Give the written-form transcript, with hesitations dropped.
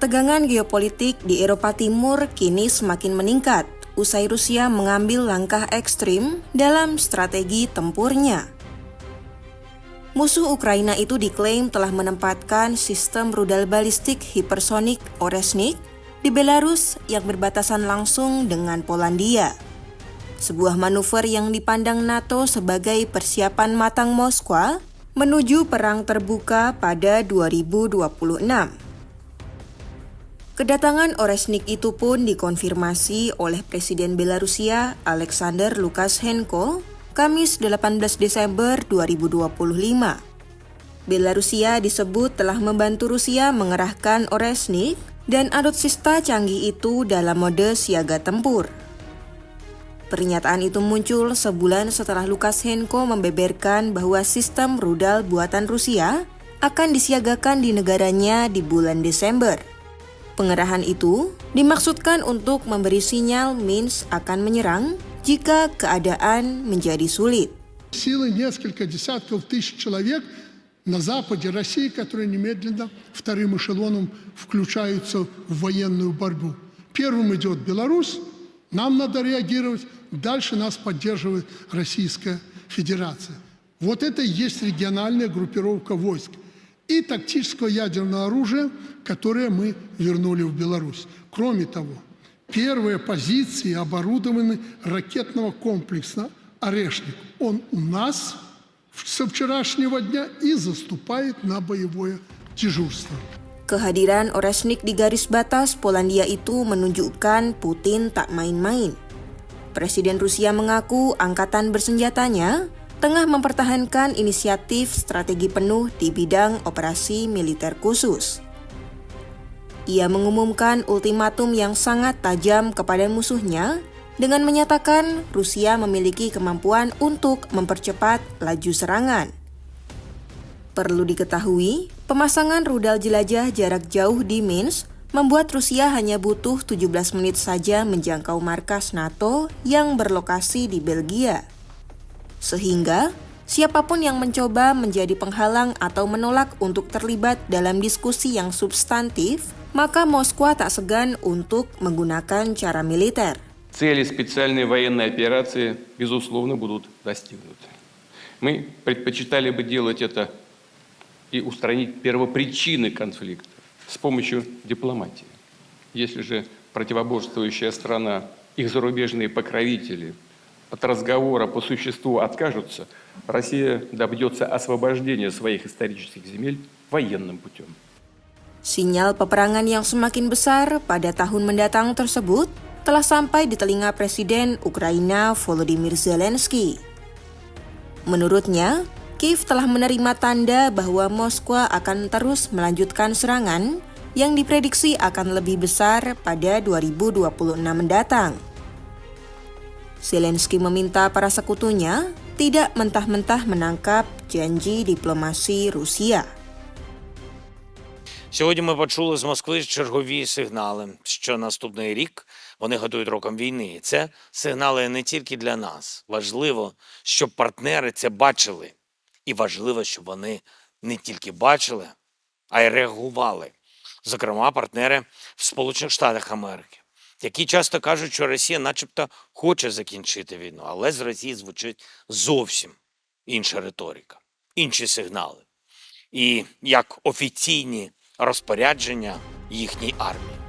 Ketegangan geopolitik di Eropa Timur kini semakin meningkat usai Rusia mengambil langkah ekstrim dalam strategi tempurnya. Musuh Ukraina itu diklaim telah menempatkan sistem rudal balistik hipersonik Oresnik di Belarus yang berbatasan langsung dengan Polandia. Sebuah manuver yang dipandang NATO sebagai persiapan matang Moskwa menuju perang terbuka pada 2026. Kedatangan Oresnik itu pun dikonfirmasi oleh Presiden Belarusia Alexander Lukashenko Kamis 18 Desember 2025. Belarusia disebut telah membantu Rusia mengerahkan Oresnik dan alutsista canggih itu dalam mode siaga tempur. Pernyataan itu muncul sebulan setelah Lukashenko membeberkan bahwa sistem rudal buatan Rusia akan disiagakan di negaranya di bulan Desember. Pengerahan itu dimaksudkan untuk memberi sinyal Minsk akan menyerang jika keadaan menjadi sulit. Силы несколько десятков тысяч человек на западе России, которые немедленно вторым эшелоном включаются в военную борьбу. Первым идет Беларусь, нам надо реагировать, дальше нас поддерживает Российская Федерация. Вот это и есть региональная группировка войск и тактического ядерного оружия, которое мы вернули в Беларусь. Кроме того, первые позиции оборудованы ракетного комплекса «Орешник». Он у нас со вчерашнего дня и заступает на боевое дежурство. Kehadiran Oresnik di garis batas Polandia itu menunjukkan Putin tak main-main. Presiden Rusia mengaku angkatan bersenjatanya tengah mempertahankan inisiatif strategi penuh di bidang operasi militer khusus. Ia mengumumkan ultimatum yang sangat tajam kepada musuhnya dengan menyatakan Rusia memiliki kemampuan untuk mempercepat laju serangan. Perlu diketahui, pemasangan rudal jelajah jarak jauh di Minsk membuat Rusia hanya butuh 17 menit saja menjangkau markas NATO yang berlokasi di Belgia. Sehingga, siapapun yang mencoba menjadi penghalang atau menolak untuk terlibat dalam diskusi yang substantif, maka Moskwa tak segan untuk menggunakan cara militer. Цели специальной военной операции, безусловно, будут достигнуты. Мы предпочитали бы делать это и устранить первопричины конфликта с помощью дипломатии. Если же противоборствующая страна, их зарубежные покровители от разговора по существу откажутся, Россия добьется освобождения своих исторических земель военным путем. Sinyal peperangan yang semakin besar pada tahun mendatang tersebut telah sampai di telinga Presiden Ukraina Volodymyr Zelensky. Menurutnya, Kiev telah menerima tanda bahwa Moskwa akan terus melanjutkan serangan yang diprediksi akan lebih besar pada 2026 mendatang. Zelensky meminta para sekutunya tidak mentah-mentah menangkap janji diplomasi Rusia. Сьогодні ми почули з Москви чергові сигнали, що наступний рік вони готують роком війни. І це сигнали не тільки для нас. Важливо, щоб партнери це бачили. І важливо, щоб вони не тільки бачили, а й реагували. Зокрема, партнери в Сполучених Штатах Америки, які часто кажуть, що Росія начебто хоче закінчити війну, але з Росії звучить зовсім інша риторика, інші сигнали. І як офіційні розпорядження їхній армії.